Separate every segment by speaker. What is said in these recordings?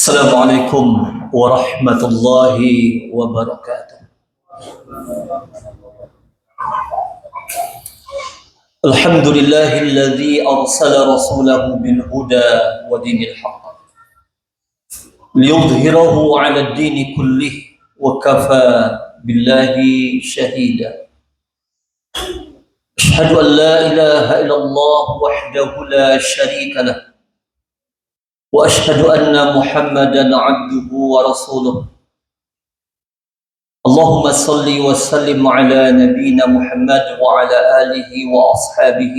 Speaker 1: السلام عليكم ورحمة الله وبركاته. الحمد لله الذي أرسل رسوله بالهدى ودين الحق ليظهره على الدين كله وكفى بالله شهيدا. أشهد أن لا إله إلا الله وحده لا شريك له وأشهد أن محمدا عبده ورسوله. اللهم صل وسلم على نبينا محمد وعلى آله وأصحابه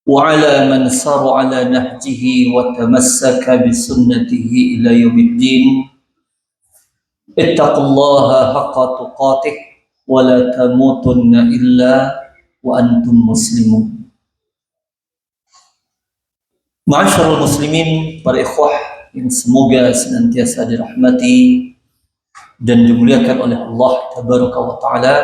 Speaker 1: وعلى من سار على نهجه وتمسك بسنته إلى يوم الدين. اتقوا الله حق تقاته ولا تموتن إلا وأنتم مسلمون. Ma'asyiral muslimin, para ikhwah yang semoga senantiasa dirahmati dan dimuliakan oleh Allah Tabaraka wa Ta'ala.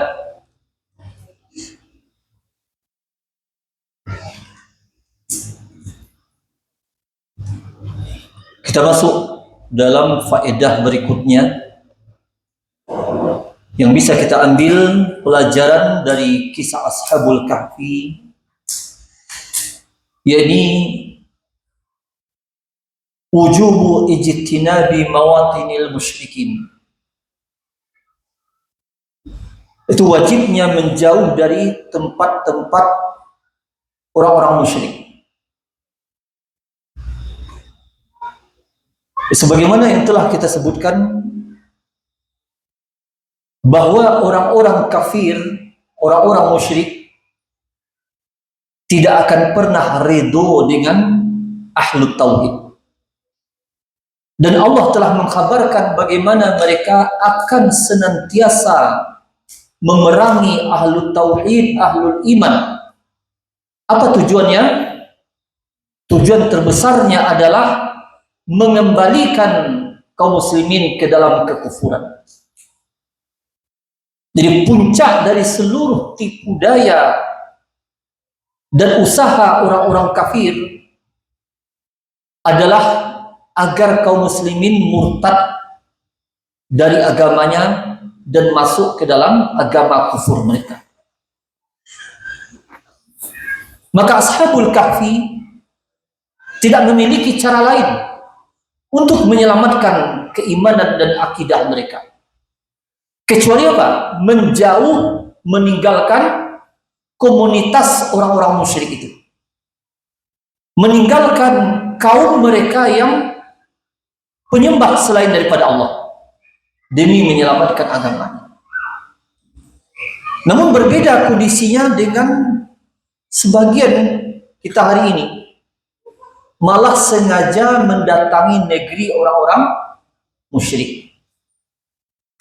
Speaker 1: Kita masuk dalam faedah berikutnya yang bisa kita ambil pelajaran dari kisah Ashabul Kahfi, yakni wujubu ijtinabi mawatinil musyrikin. Itu wajibnya menjauh dari tempat-tempat orang-orang musyrik. Sebagaimana yang telah kita sebutkan bahwa orang-orang kafir, orang-orang musyrik tidak akan pernah ridho dengan ahlut tauhid. Dan Allah telah mengkhabarkan bagaimana mereka akan senantiasa memerangi ahlul tauhid, ahlul iman. Apa tujuannya? Tujuan terbesarnya adalah mengembalikan kaum muslimin ke dalam kekufuran. Jadi puncak dari seluruh tipu daya dan usaha orang-orang kafir adalah agar kaum muslimin murtad dari agamanya dan masuk ke dalam agama kufur mereka. Maka Ashabul Kahfi tidak memiliki cara lain untuk menyelamatkan keimanan dan akidah mereka kecuali apa? Menjauh, meninggalkan komunitas orang-orang musyrik itu, meninggalkan kaum mereka yang penyembah selain daripada Allah demi menyelamatkan agamanya. Namun berbeda kondisinya dengan sebagian kita hari ini, malah sengaja mendatangi negeri orang-orang musyrik.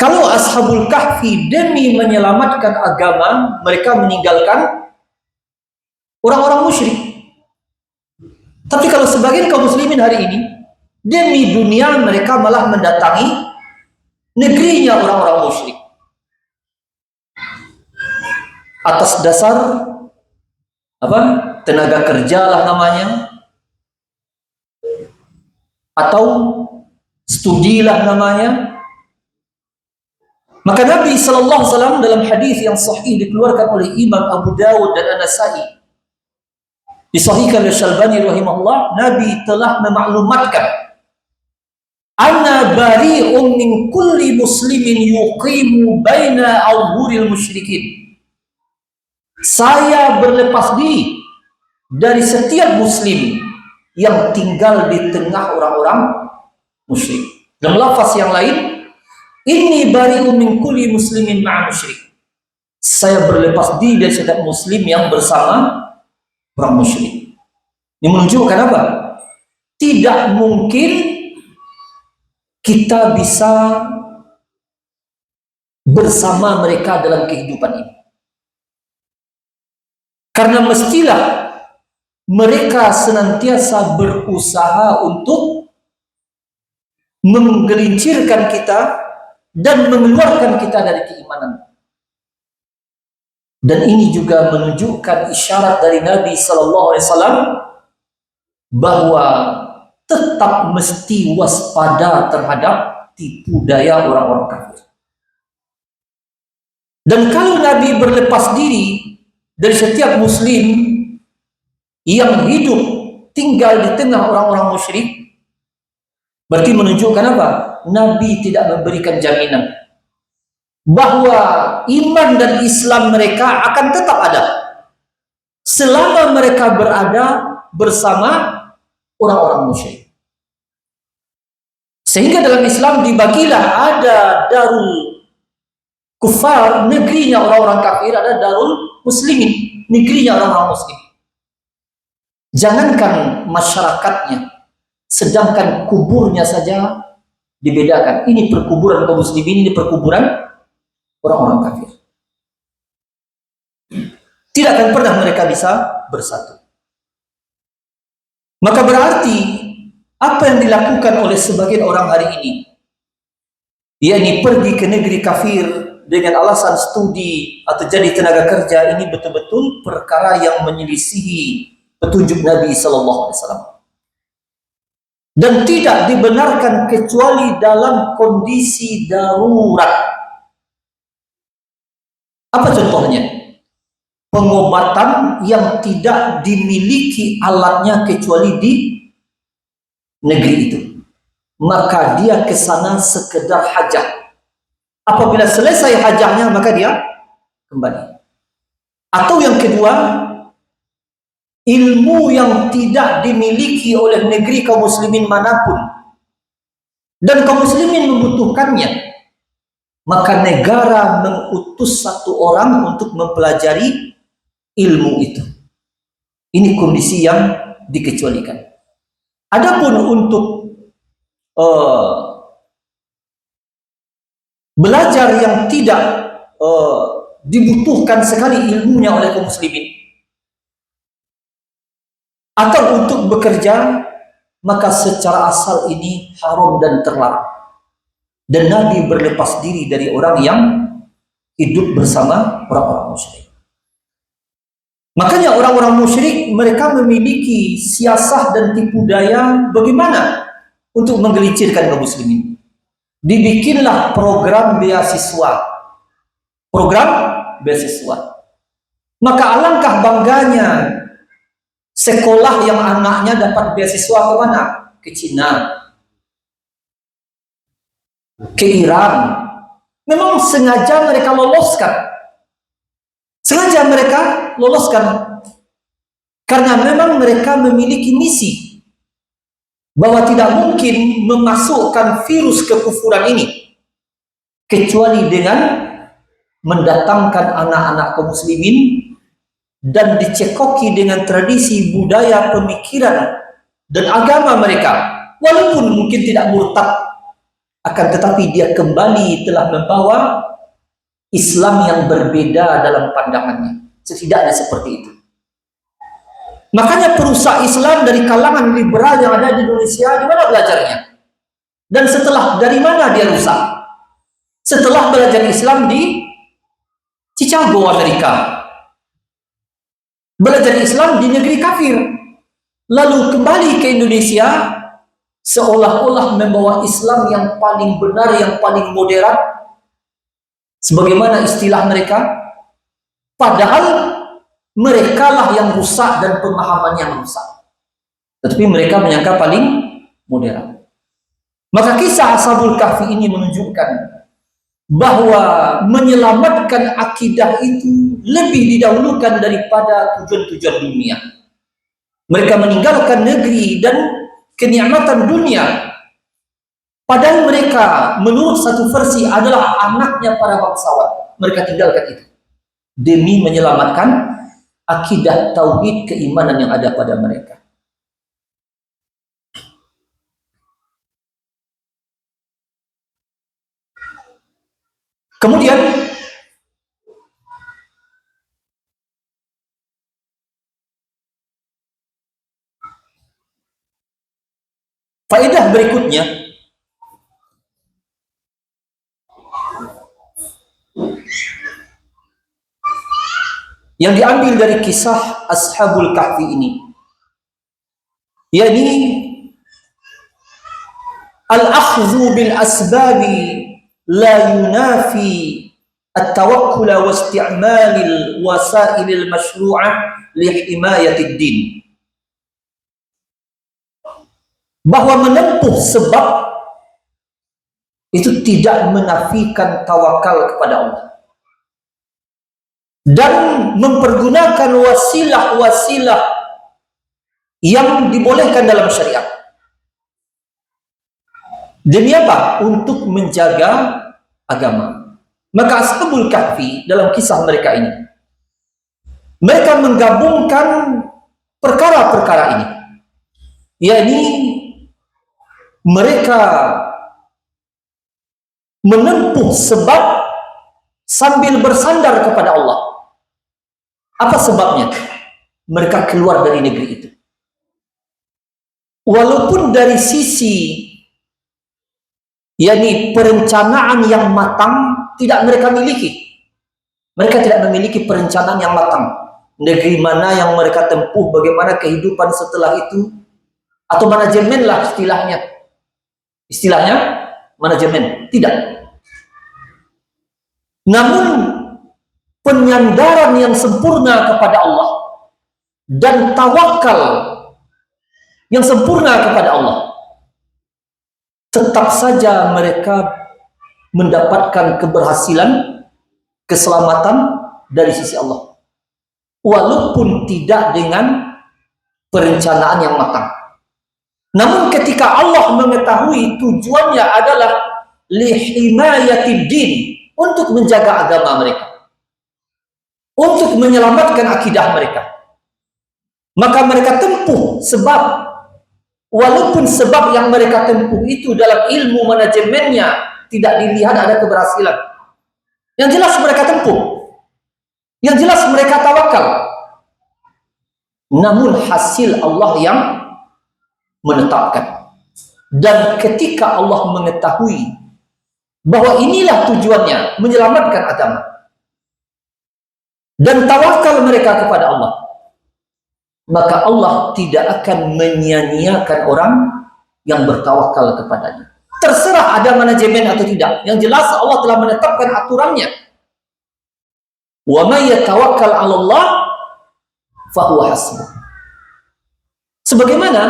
Speaker 1: Kalau Ashabul Kahfi demi menyelamatkan agama, mereka meninggalkan orang-orang musyrik. Tapi kalau sebagian kaum muslimin hari ini demi dunia, mereka malah mendatangi negerinya orang-orang musyrik atas dasar apa? Tenaga kerja lah namanya, atau studi lah namanya. Maka Nabi sallallahu alaihi wasallam dalam hadis yang sahih dikeluarkan oleh Imam Abu Dawud dan An-Nasa'i, disahihkan oleh Syalbani rahimahullah, Nabi telah memaklumatkan, "Ana bari'un min kulli muslimin yuqimu baina awhuril musyrikin." Saya berlepas diri dari setiap muslim yang tinggal di tengah orang-orang musyrik. Dalam lafaz yang lain, "Inni bari'un min kulli muslimin ma'a musyrik." Saya berlepas diri dari setiap muslim yang bersama orang musyrik. Ini menunjukkan apa? Tidak mungkin kita bisa bersama mereka dalam kehidupan ini. Karena mestilah mereka senantiasa berusaha untuk menggelincirkan kita dan mengeluarkan kita dari keimanan. Dan ini juga menunjukkan isyarat dari Nabi sallallahu alaihi wasallam bahwa tetap mesti waspada terhadap tipu daya orang-orang kafir. Dan kalau Nabi berlepas diri dari setiap muslim yang hidup tinggal di tengah orang-orang musyrik, berarti menunjukkan apa? Nabi tidak memberikan jaminan bahwa iman dan Islam mereka akan tetap ada selama mereka berada bersama orang-orang musyrik. Sehingga dalam Islam dibagilah ada darul kufar, negerinya orang-orang kafir, ada darul muslimin, negerinya orang-orang muslim. Jangankan masyarakatnya, sedangkan kuburnya saja dibedakan. Ini perkuburan kaum muslimin, ini perkuburan orang-orang kafir. Tidak akan pernah mereka bisa bersatu. Maka berarti apa yang dilakukan oleh sebagian orang hari ini, yakni pergi ke negeri kafir dengan alasan studi atau jadi tenaga kerja, ini betul-betul perkara yang menyelisihi petunjuk Nabi Sallallahu Alaihi Wasallam dan tidak dibenarkan kecuali dalam kondisi darurat. Apa contohnya? Pengobatan yang tidak dimiliki alatnya kecuali di negeri itu, maka dia ke sana sekedar hajat. Apabila selesai hajatnya maka dia kembali. Atau yang kedua, ilmu yang tidak dimiliki oleh negeri kaum muslimin manapun dan kaum muslimin membutuhkannya, maka negara mengutus satu orang untuk mempelajari ilmu itu. Ini kondisi yang dikecualikan. Adapun untuk belajar yang tidak dibutuhkan sekali ilmunya oleh kaum muslimin, atau untuk bekerja, maka secara asal ini haram dan terlarang. Dan Nabi berlepas diri dari orang yang hidup bersama orang-orang musyrik. Makanya orang-orang musyrik mereka memiliki siasah dan tipu daya bagaimana untuk menggelincirkan kaum muslimin. Dibikinlah program beasiswa. Program beasiswa. Maka alangkah bangganya sekolah yang anaknya dapat beasiswa ke mana? Ke Cina, ke Iran. Memang sengaja mereka loloskan. Sengaja mereka loloskan. Karena memang mereka memiliki misi bahwa tidak mungkin memasukkan virus kekufuran ini kecuali dengan mendatangkan anak-anak kaum muslimin dan dicekoki dengan tradisi, budaya, pemikiran dan agama mereka, walaupun mungkin tidak murtad, akan tetapi dia kembali telah membawa Islam yang berbeda dalam pandangannya, setidaknya seperti itu. Makanya perusak Islam dari kalangan liberal yang ada di Indonesia, di mana belajarnya? Dan setelah, dari mana dia rusak? Setelah belajar Islam di Chicago, Amerika, belajar Islam di negeri kafir, lalu kembali ke Indonesia seolah-olah membawa Islam yang paling benar, yang paling moderat, sebagaimana istilah mereka, padahal merekalah yang rusak dan pemahaman yang rusak, tetapi mereka menyangka paling moderat. Maka kisah Ashabul Kahfi ini menunjukkan bahwa menyelamatkan akidah itu lebih didahulukan daripada tujuan-tujuan dunia. Mereka meninggalkan negeri dan kenikmatan dunia, padahal mereka menurut satu versi adalah anaknya para bangsawan. Mereka tinggalkan itu demi menyelamatkan akidah tauhid keimanan yang ada pada mereka. Kemudian faedah berikutnya, yang diambil dari kisah Ashabul Kahfi ini, yakni al-akhdhu bil asbabi la yunafi at-tawakkul wa isti'malil wasailil masyru'ah li himayatid din. Bahwa menempuh sebab itu tidak menafikan tawakal kepada Allah, dan mempergunakan wasilah-wasilah yang dibolehkan dalam syariat. Demi apa? Untuk menjaga agama. Maka Ashabul Kahfi dalam kisah mereka ini, mereka menggabungkan perkara-perkara ini, yakni mereka menempuh sebab sambil bersandar kepada Allah. Apa sebabnya? Mereka keluar dari negeri itu. Walaupun dari sisi yakni perencanaan yang matang tidak mereka miliki. Mereka tidak memiliki perencanaan yang matang. Negeri mana yang mereka tempuh, bagaimana kehidupan setelah itu, atau manajemen lah istilahnya. Istilahnya manajemen, tidak. Namun penyandaran yang sempurna kepada Allah dan tawakal yang sempurna kepada Allah, tetap saja mereka mendapatkan keberhasilan, keselamatan dari sisi Allah, walaupun tidak dengan perencanaan yang matang. Namun ketika Allah mengetahui tujuannya adalah lihimayatid din, untuk menjaga agama mereka, untuk menyelamatkan akidah mereka, maka mereka tempuh sebab, walaupun sebab yang mereka tempuh itu dalam ilmu manajemennya tidak dilihat ada keberhasilan. Yang jelas mereka tempuh, yang jelas mereka tawakal, namun hasil Allah yang menetapkan. Dan ketika Allah mengetahui bahwa inilah tujuannya, menyelamatkan agama, dan tawakal mereka kepada Allah, maka Allah tidak akan menyia-nyiakan orang yang bertawakal kepadanya. Terserah ada manajemen atau tidak, yang jelas Allah telah menetapkan aturannya. Wa may yatawakkal 'ala Allah fa huwa hasbuh. Sebagaimana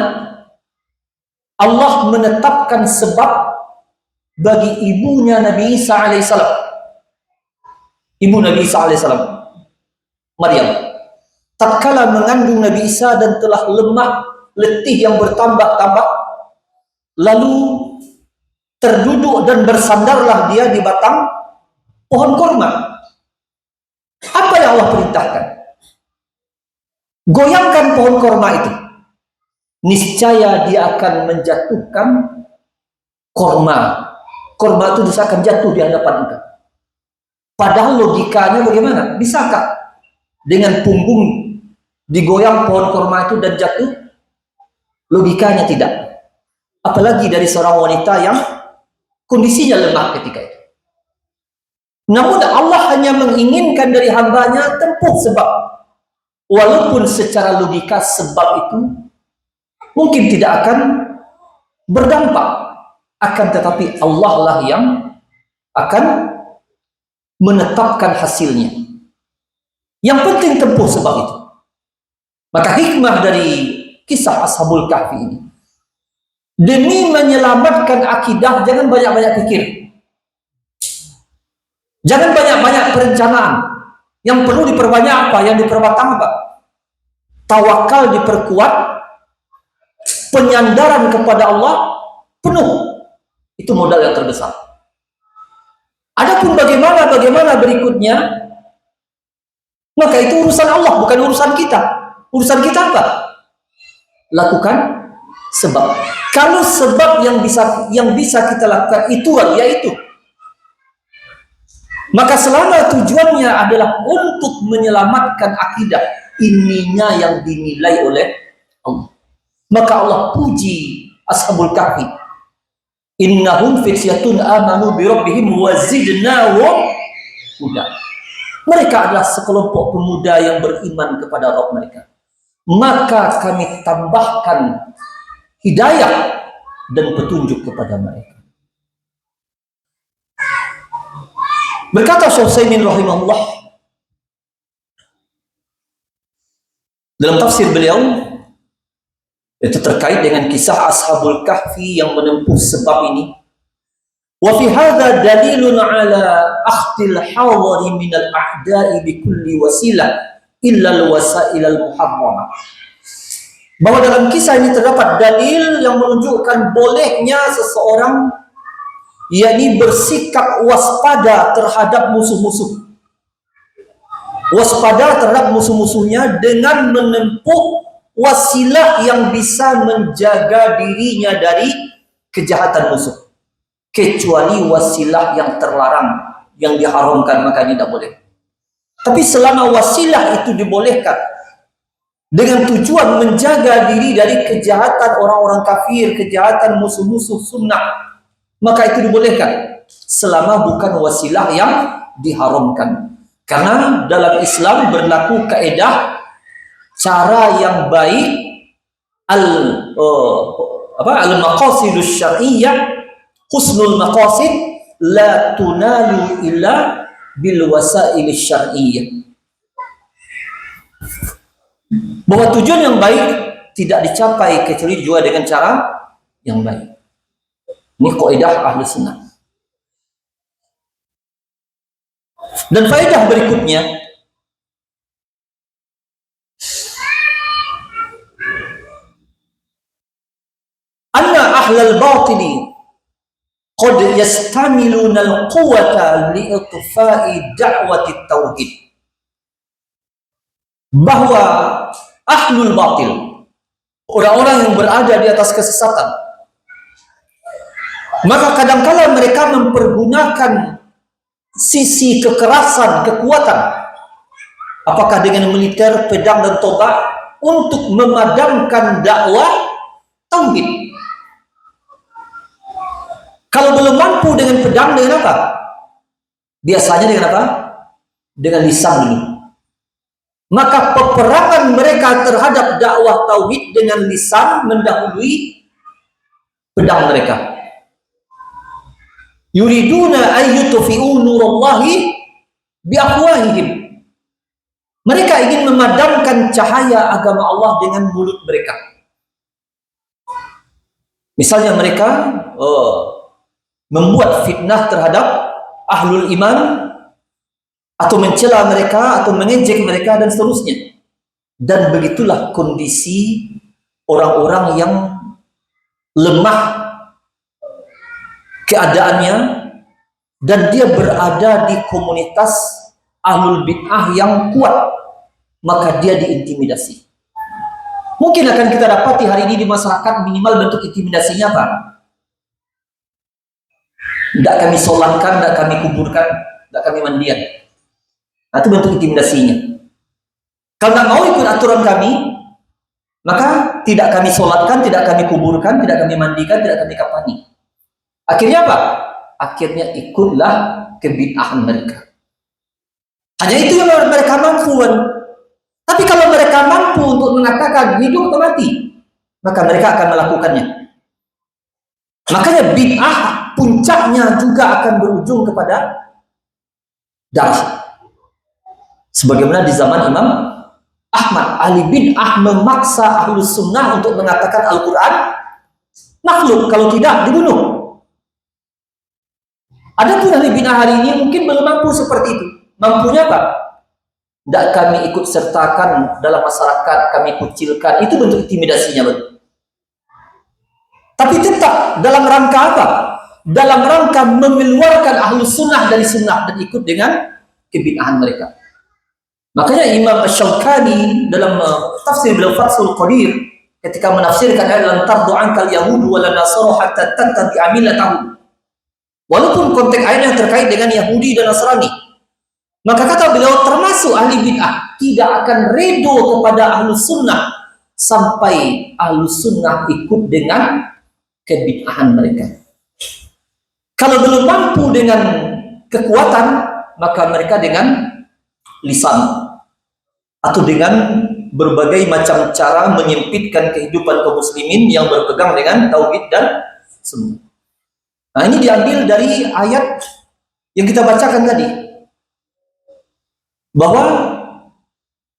Speaker 1: Allah menetapkan sebab bagi ibunya Nabi Isa alaihissalam, ibu Nabi Isa alaihissalam, Maryam, tatkala mengandung Nabi Isa dan telah lemah, letih yang bertambah-tambah, lalu terduduk dan bersandarlah dia di batang pohon kurma. Apa yang Allah perintahkan? Goyangkan pohon kurma itu, niscaya dia akan menjatuhkan kurma. Kurma itu bisa akan jatuh di hadapan engkau. Padahal logikanya bagaimana? Bisakah dengan punggung digoyang pohon kurma itu dan jatuh? Logikanya tidak. Apalagi dari seorang wanita yang kondisinya lemah ketika itu. Namun Allah hanya menginginkan dari hambanya tempuh sebab. Walaupun secara logika sebab itu mungkin tidak akan berdampak, akan tetapi Allah lah yang akan menetapkan hasilnya. Yang penting tempuh sebab itu. Maka hikmah dari kisah Ashabul Kahfi ini, demi menyelamatkan akidah, jangan banyak-banyak pikir, jangan banyak-banyak perencanaan. Yang perlu diperbanyak apa? Yang diperbatang apa? Tawakal diperkuat, penyandaran kepada Allah penuh. Itu modal yang terbesar. Adapun bagaimana berikutnya, maka itu urusan Allah, bukan urusan kita. Urusan kita apa? Lakukan sebab. Kalau sebab yang bisa kita lakukan itu yaitu, maka selama tujuannya adalah untuk menyelamatkan akidah, ininya yang dinilai oleh Allah, maka Allah puji Ashabul Kahfi. Innahum fityatun amanu bi rabbihim wa zidnahum huda. Mereka adalah sekelompok pemuda yang beriman kepada Rabb mereka, maka kami tambahkan hidayah dan petunjuk kepada mereka. Berkata Syekh Utsaimin rahimahullah dalam tafsir beliau, itu terkait dengan kisah Ashabul Kahfi yang menempuh sebab ini. Wa fi hadza dalilun ala akhtil hawari min al-a'da'i bi kulli wasilah illa al-wasail al-muharramah. Bahwa dalam kisah ini terdapat dalil yang menunjukkan bolehnya seseorang yakni bersikap waspada terhadap musuh-musuh. Waspada terhadap musuh-musuhnya dengan menempuh wasilah yang bisa menjaga dirinya dari kejahatan musuh. Kecuali wasilah yang terlarang, yang diharamkan, maka ini tidak boleh. Tapi selama wasilah itu dibolehkan dengan tujuan menjaga diri dari kejahatan orang-orang kafir, kejahatan musuh-musuh sunnah, maka itu dibolehkan selama bukan wasilah yang diharamkan. Karena dalam Islam berlaku kaidah cara yang baik al-maqasidus syar'iyyah, husnul maqasid la tunalu illa bil wasail syar'iyyah. Bahwa tujuan yang baik tidak dicapai kecuali juga dengan cara yang baik. Ini kaidah ahli sunnah. Dan faedah berikutnya, anna ahlal batili qad yastamiluna al-quwwata li'itfa'i da'wati tauhid. Bahwa ahlul batil, orang-orang yang berada di atas kesesatan, maka kadangkala mereka mempergunakan sisi kekerasan, kekuatan, apakah dengan militer, pedang dan tombak, untuk memadamkan dakwah tauhid. Kalau belum mampu dengan pedang, dengan apa? Biasanya dengan apa? Dengan lisan dulu. Maka peperangan mereka terhadap dakwah tauhid dengan lisan mendahului pedang mereka. Yuriduna ayyutfi'u nurallahi biafwahihim. Mereka ingin memadamkan cahaya agama Allah dengan mulut mereka. Misalnya mereka membuat fitnah terhadap ahlul iman, atau mencela mereka, atau mengejek mereka, dan seterusnya. Dan begitulah kondisi orang-orang yang lemah keadaannya, dan dia berada di komunitas ahlul bid'ah yang kuat, maka dia diintimidasi. Mungkin akan kita dapati hari ini di masyarakat minimal bentuk intimidasinya apa? Tidak kami sholatkan, tidak kami kuburkan, tidak kami mandikan. Nah, itu bentuk intimidasinya. Kalau tidak mau ikut aturan kami, maka tidak kami sholatkan, tidak kami kuburkan, tidak kami mandikan, tidak kami kafani. Akhirnya apa? Akhirnya ikutlah kebid'ahan mereka. Hanya itu yang mereka mampu. Tapi kalau mereka mampu untuk mengatakan hidup atau mati, maka mereka akan melakukannya. Makanya bid'ah puncaknya juga akan berujung kepada darah. Sebagaimana di zaman Imam Ahmad, ahli bid'ah memaksa ahlu sunnah untuk mengatakan Al-Quran makhluk, kalau tidak dibunuh. Adapun ahli bid'ah hari ini mungkin belum mampu seperti itu. Mampunya apa? Tidak kami ikut sertakan dalam masyarakat, kami kucilkan. Itu bentuk intimidasinya, betul. Tapi tetap dalam rangka apa? Dalam rangka mengeluarkan ahlu sunnah dari sunnah dan ikut dengan kebid'ahan mereka. Makanya Imam Asy-Syaukani dalam tafsir beliau Fathul Qadir ketika menafsirkan ayat lan tardu ankal yahudu wala nasara hatta tattabi'a millatahum. Walaupun konteks ayatnya terkait dengan Yahudi dan Nasrani, maka kata beliau termasuk ahli bid'ah tidak akan redo kepada ahlu sunnah sampai ahlu sunnah ikut dengan kebid'ahan mereka. Kalau belum mampu dengan kekuatan, maka mereka dengan lisan atau dengan berbagai macam cara menyempitkan kehidupan kaum muslimin yang berpegang dengan tauhid dan sunnah. Nah, ini diambil dari ayat yang kita bacakan tadi, bahwa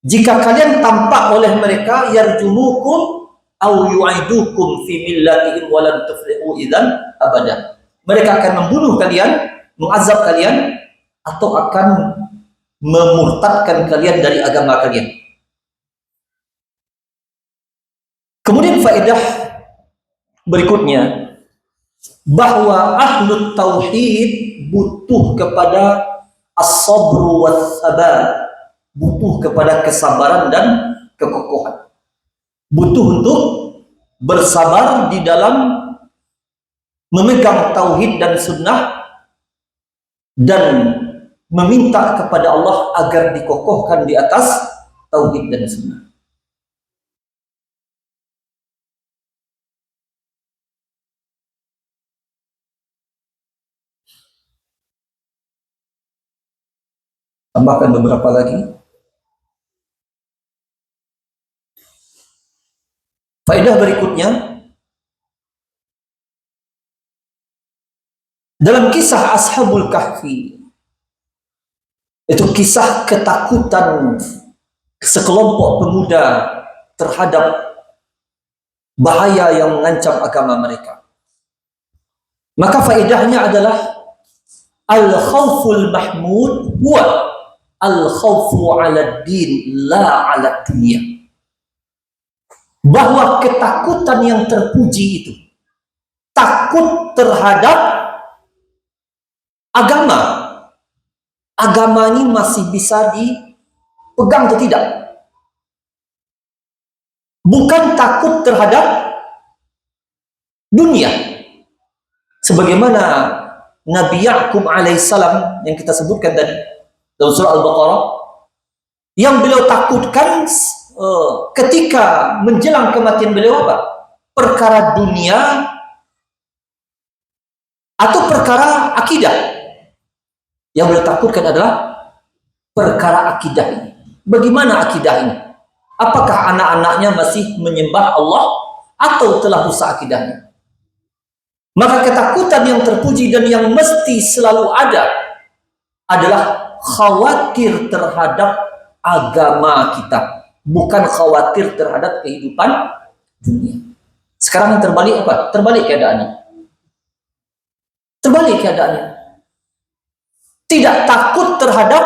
Speaker 1: jika kalian tampak oleh mereka yarjumukum au yu'idukum fi millatihim wa lan tuflihu idzan abada. Mereka akan membunuh kalian, mengazab kalian, atau akan memurtadkan kalian dari agama kalian. Kemudian faedah berikutnya, bahwa ahlu tauhid butuh kepada as-sabru was-sabar, butuh kepada kesabaran dan kekokohan, butuh untuk bersabar di dalam memegang tauhid dan sunnah, dan meminta kepada Allah agar dikokohkan di atas tauhid dan sunnah. Tambahkan beberapa lagi. Faedah berikutnya, dalam kisah Ashabul Kahfi, itu kisah ketakutan sekelompok pemuda terhadap bahaya yang mengancam agama mereka. Maka faedahnya adalah al-khawful mahmud huwa al-khawfu ala din la ala dunia. Bahwa ketakutan yang terpuji itu takut terhadap agama. Agama ini masih bisa dipegang atau tidak. Bukan takut terhadap dunia. Sebagaimana Nabi Ya'qub alaihissalam yang kita sebutkan tadi dalam surah Al-Baqarah, yang beliau takutkan ketika menjelang kematian beliau apa? Perkara dunia atau perkara akidah. Yang beliau takutkan adalah perkara akidah ini. Bagaimana akidah ini? Apakah anak-anaknya masih menyembah Allah atau telah rusak akidahnya? Maka ketakutan yang terpuji dan yang mesti selalu ada adalah khawatir terhadap agama kita, bukan khawatir terhadap kehidupan dunia. Sekarang yang terbalik apa? Terbalik keadaannya. Terbalik keadaannya. Tidak takut terhadap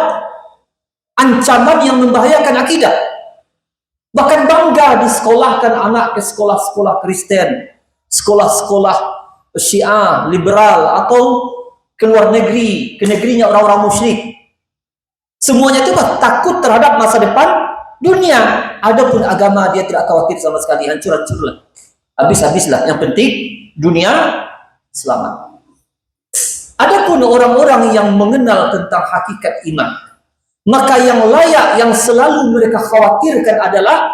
Speaker 1: ancaman yang membahayakan akidah. Bahkan bangga disekolahkan anak ke sekolah-sekolah Kristen, sekolah-sekolah Syiah, liberal, atau ke luar negeri, ke negerinya orang-orang musyrik. Semuanya itu takut terhadap masa depan dunia. Adapun agama dia tidak khawatir sama sekali, hancur-hancurlah, habis-habislah. Yang penting dunia selamat. Adapun orang-orang yang mengenal tentang hakikat iman, maka yang layak, yang selalu mereka khawatirkan adalah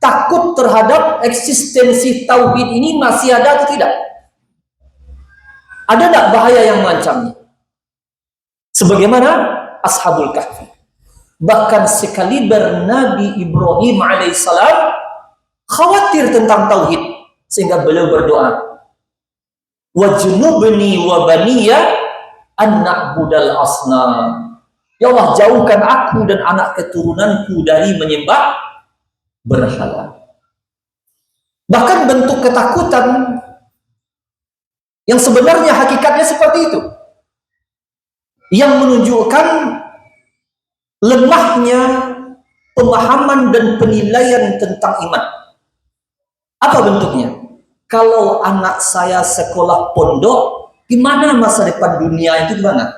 Speaker 1: takut terhadap eksistensi tauhid ini masih ada atau tidak. Ada tidak bahaya yang mengancamnya? Sebagaimana Ashabul Kahfi. Bahkan sekaliber Nabi Ibrahim alaihissalam khawatir tentang tauhid, sehingga beliau berdoa, wajnubni wa baniya an na'budal asnam. Ya Allah, jauhkan aku dan anak keturunanku dari menyembah berhala. Bahkan bentuk ketakutan yang sebenarnya hakikatnya seperti itu, yang menunjukkan lemahnya pemahaman dan penilaian tentang iman. Apa bentuknya? Kalau anak saya sekolah pondok, gimana masa depan dunia itu gimana?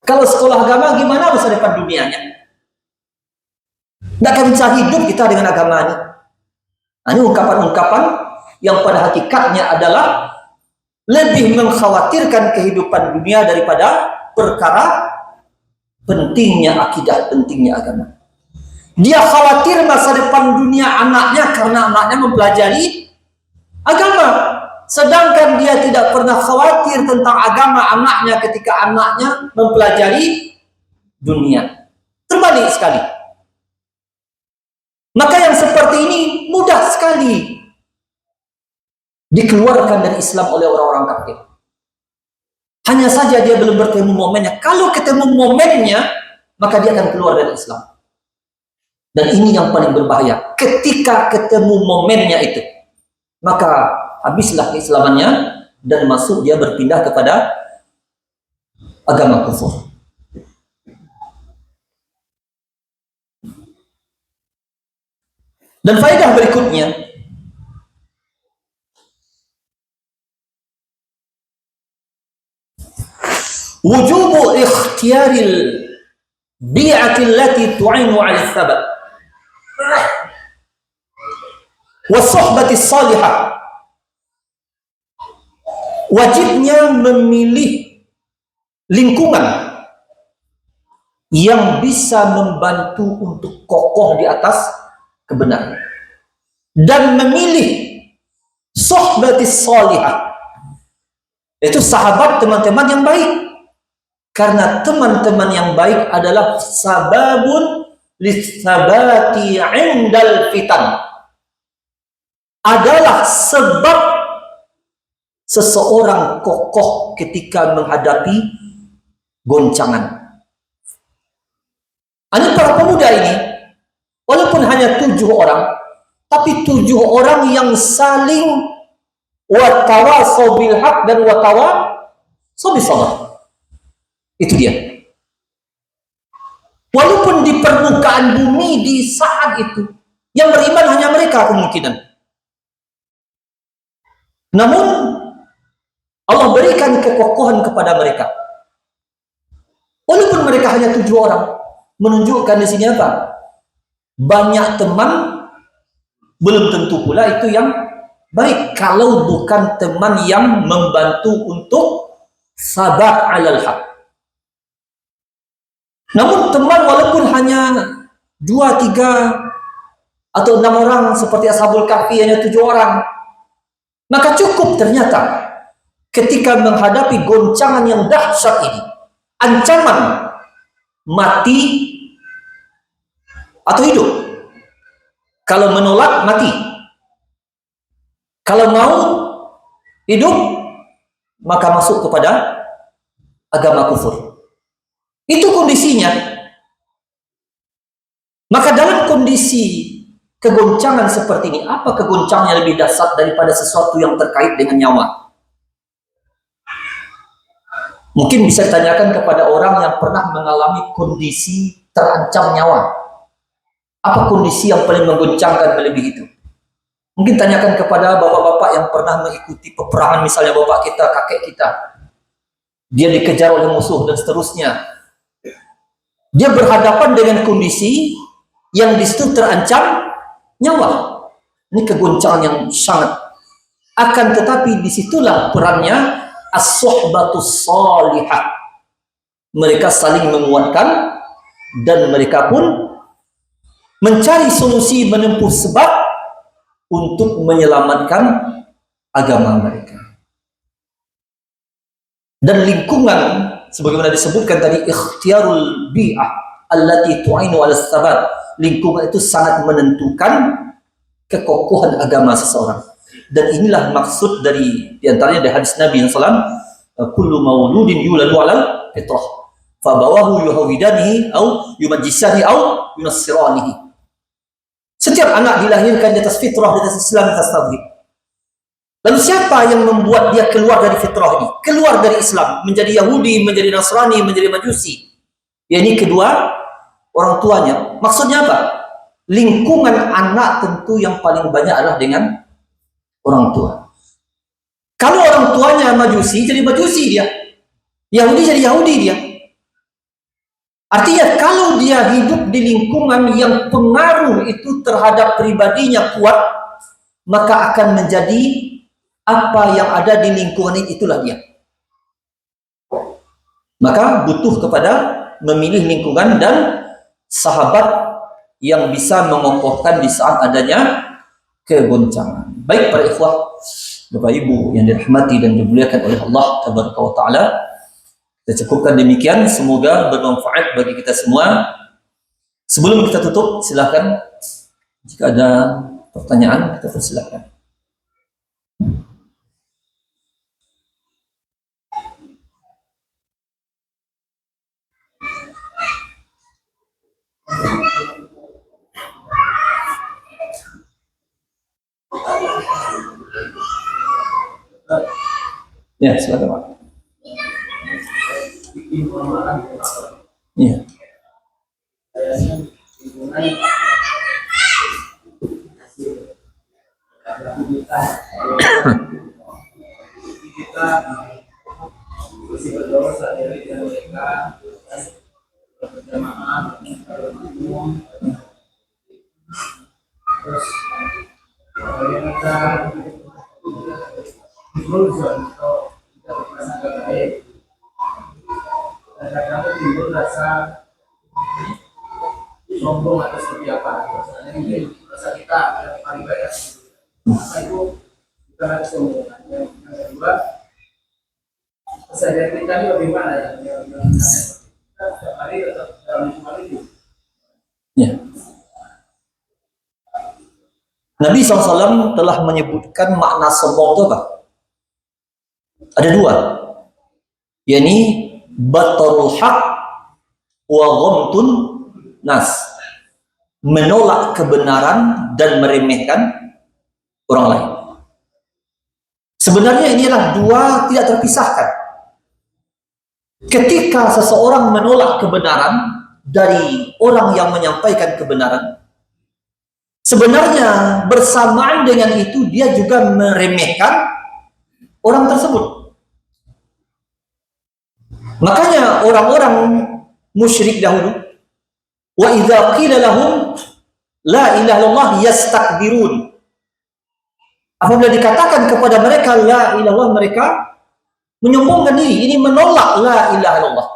Speaker 1: Kalau sekolah agama, gimana masa depan dunianya? Tidak akan bisa hidup kita dengan agama ini. Nah, ini ungkapan-ungkapan yang pada hakikatnya adalah lebih mengkhawatirkan kehidupan dunia daripada perkara pentingnya akidah, pentingnya agama. Dia khawatir masa depan dunia anaknya karena anaknya mempelajari agama, sedangkan dia tidak pernah khawatir tentang agama anaknya ketika anaknya mempelajari dunia. Terbalik sekali. Maka yang seperti ini mudah sekali dikeluarkan dari Islam oleh orang-orang kafir. Hanya saja dia belum bertemu momennya. Kalau ketemu momennya, maka dia akan keluar dari Islam. Dan ini yang paling berbahaya. Ketika ketemu momennya itu, maka habislah keislamannya dan masuk dia berpindah kepada agama kufur. Dan faedah berikutnya, wujubu ikhtiyaril bi'ati allati tu'inu 'ala tsabat was-suhbati salihah. Wajibnya memilih lingkungan yang bisa membantu untuk kokoh di atas kebenaran dan memilih suhbatis salihah, itu sahabat, teman-teman yang baik. Karena teman-teman yang baik adalah sababun lisabati indal fitan, adalah sebab seseorang kokoh ketika menghadapi goncangan. Ini para pemuda ini, walaupun hanya 7 orang, tapi 7 orang yang saling watawasaw bil haq dan watawasaw bis sabr. Itu dia. Walaupun di permukaan bumi di saat itu yang beriman hanya mereka kemungkinan, namun Allah berikan kekokohan kepada mereka. Walaupun mereka hanya 7 orang, menunjukkan di sini apa? Banyak teman belum tentu pula itu yang baik kalau bukan teman yang membantu untuk sabar alal haq. Namun teman walaupun hanya 2, 3 atau 6 orang seperti Ashabul Kahfi hanya 7 orang, maka cukup ternyata ketika menghadapi goncangan yang dahsyat ini, ancaman mati atau hidup. Kalau menolak mati, kalau mau hidup maka masuk kepada agama kufur. Itu kondisinya. Maka dalam kondisi kegoncangan seperti ini, apa kegoncangan yang lebih dahsyat daripada sesuatu yang terkait dengan nyawa? Mungkin bisa ditanyakan kepada orang yang pernah mengalami kondisi terancam nyawa. Apa kondisi yang paling menggoncangkan melebihi itu? Mungkin tanyakan kepada bapak-bapak yang pernah mengikuti peperangan, misalnya bapak kita, kakek kita. Dia dikejar oleh musuh dan seterusnya. Dia berhadapan dengan kondisi yang di situ terancam nyawa. Ini kegoncangan yang sangat. Akan tetapi disitulah perannya as-suhbatus salihah. Mereka saling menguatkan dan mereka pun mencari solusi, menempuh sebab untuk menyelamatkan agama mereka. Dan lingkungan sebagaimana disebutkan tadi, ikhtiyarul bi'ah allati tu'inu 'ala tsabat. Lingkungan itu sangat menentukan kekokohan agama seseorang. Dan inilah maksud dari diantaranya dari hadis Nabi SAW, kullu mauludin yuladu 'alal fitrah fa bawahu yuhawidanihi au yumajjisani au yunassiranihi. Setiap anak dilahirkan di atas fitrah, di atas Islam, di atas tauhid. Lalu siapa yang membuat dia keluar dari fitrah ini? Keluar dari Islam, menjadi Yahudi, menjadi Nasrani, menjadi Majusi. Ya, ini kedua orang tuanya. Maksudnya apa? Lingkungan anak tentu yang paling banyak adalah dengan orang tua. Kalau orang tuanya Majusi, jadi Majusi dia. Yahudi, jadi Yahudi dia. Artinya kalau dia hidup di lingkungan yang pengaruh itu terhadap pribadinya kuat, maka akan menjadi apa yang ada di lingkungan itulah dia. Maka butuh kepada memilih lingkungan dan sahabat yang bisa mengokohkan di saat adanya kegoncangan. Baik para ikhwah, Bapak Ibu yang dirahmati dan dimuliakan oleh Allah Tabaraka wa Ta'ala, kita cukupkan demikian, semoga bermanfaat bagi kita semua. Sebelum kita tutup, silakan jika ada pertanyaan kita persilakan. Ya, silakan Pak. Ya.
Speaker 2: Kita berdosa dari mereka berjamaah umum, terus bagaimana berusaha untuk kita berprasangka baik, dan kadang timbul rasa sombong atau seperti apa. Misalnya mungkin rasa kita yang paling baik, maka itu kita harus sombong. Yang kedua, kesadaran kita ini bagaimana ya? Kita setiap hari tetap dalam lingkungan itu.
Speaker 1: Ya. Nabi SAW telah menyebutkan makna sombong itu apa? Ada dua, yakni batarul haq wa ghamtun nas, menolak kebenaran dan meremehkan orang lain. Sebenarnya inilah dua tidak terpisahkan. Ketika seseorang menolak kebenaran dari orang yang menyampaikan kebenaran, sebenarnya bersamaan dengan itu dia juga meremehkan orang tersebut. Makanya orang-orang musyrik dahulu, wa idza qila lahum la ilaha illallah yastakbirun, apabila dikatakan kepada mereka la ilaha illallah, mereka menyombongkan diri. Ini menolak la ilaha illallah,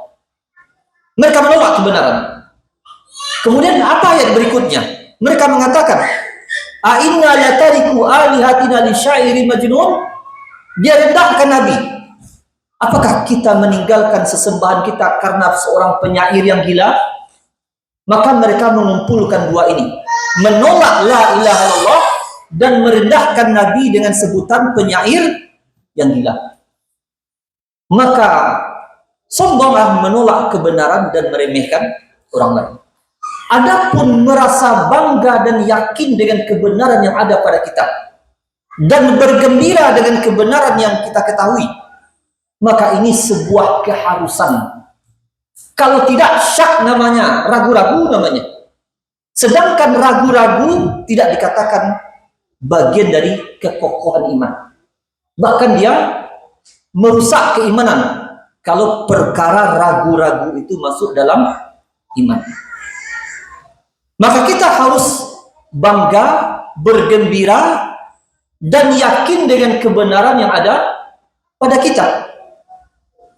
Speaker 1: mereka menolak kebenaran. Kemudian apa ayat berikutnya? Mereka mengatakan, a inna la tariku alihatina li syairin majnun. Dia rendahkan Nabi. Apakah kita meninggalkan sesembahan kita karena seorang penyair yang gila? Maka mereka mengumpulkan dua ini, menolak la ilaha illallah dan merendahkan Nabi dengan sebutan penyair yang gila. Maka sombonglah menolak kebenaran dan meremehkan orang lain. Adapun merasa bangga dan yakin dengan kebenaran yang ada pada kita dan bergembira dengan kebenaran yang kita ketahui, maka ini sebuah keharusan. Kalau tidak, syak namanya, ragu-ragu namanya. Sedangkan ragu-ragu tidak dikatakan bagian dari kekokohan iman. Bahkan dia merusak keimanan kalau perkara ragu-ragu itu masuk dalam iman. Maka kita harus bangga, bergembira, dan yakin dengan kebenaran yang ada pada kita.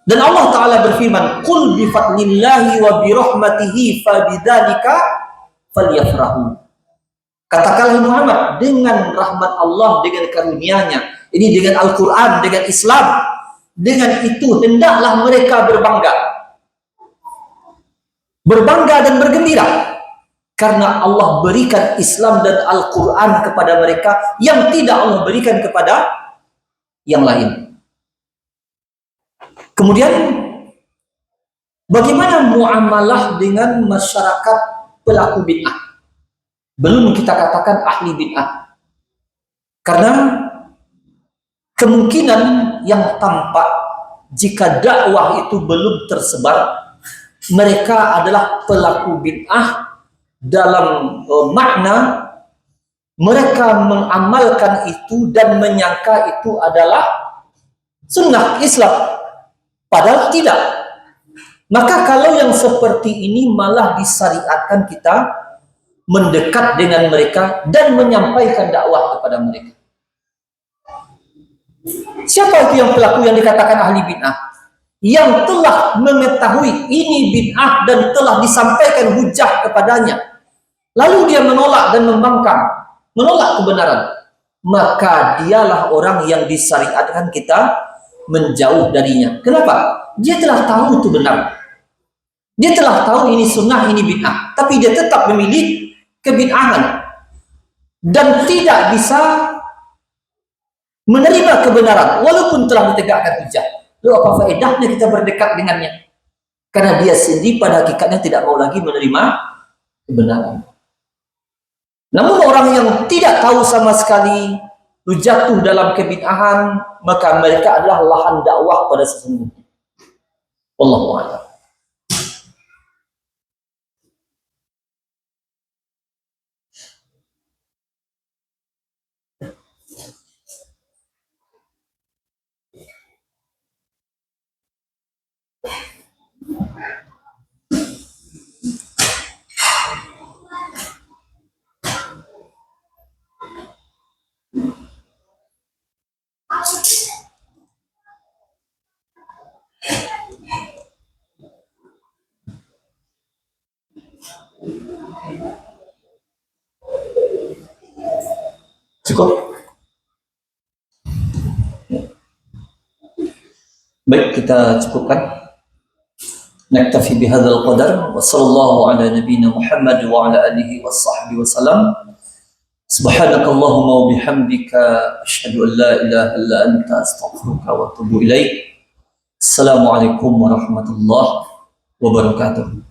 Speaker 1: Dan Allah Ta'ala berfirman, qul bifadlillahi wa birahmatihi fabidzalika falyafrahu. Katakanlah Muhammad, dengan rahmat Allah, dengan karunia-Nya, ini dengan Al-Quran, dengan Islam, dengan itu hendaklah mereka berbangga. Berbangga dan bergembira. Karena Allah berikan Islam dan Al-Quran kepada mereka yang tidak Allah berikan kepada yang lain. Kemudian, bagaimana muamalah dengan masyarakat pelaku bid'ah? Belum kita katakan ahli bid'ah. Karena kemungkinan yang tampak jika dakwah itu belum tersebar, mereka adalah pelaku bid'ah dalam makna mereka mengamalkan itu dan menyangka itu adalah sunnah Islam, padahal tidak. Maka kalau yang seperti ini malah disyariatkan kita mendekat dengan mereka dan menyampaikan dakwah kepada mereka. Siapa itu yang pelaku yang dikatakan ahli bid'ah? Yang telah mengetahui ini bid'ah dan telah disampaikan hujah kepadanya, lalu dia menolak dan membangkang, menolak kebenaran, maka dialah orang yang disyariatkan kita menjauh darinya. Kenapa? Dia telah tahu itu benar, dia telah tahu ini sunnah, ini bid'ah, tapi dia tetap memilih kebid'ahan dan tidak bisa menerima kebenaran walaupun telah ditegakkan hujah. Lalu apa faedahnya kita berdekat dengannya? Karena dia sendiri pada hakikatnya tidak mau lagi menerima kebenaran. Namun orang yang tidak tahu sama sekali lu jatuh dalam kebid'ahan, maka mereka adalah lahan dakwah pada sesungguhnya. Wallahu a'lam. Cukup? Baik, kita cukupkan. Naktafi bihadzal qadar wa sallallahu ala nabiyyina Muhammad wa ala alihi wa sahbihi wa salam. Subhanakallahumma wa bihamdika asyhadu an la ilaha illa anta astaghfiruka wa atubu ilaik. Assalamualaikum warahmatullahi wabarakatuh.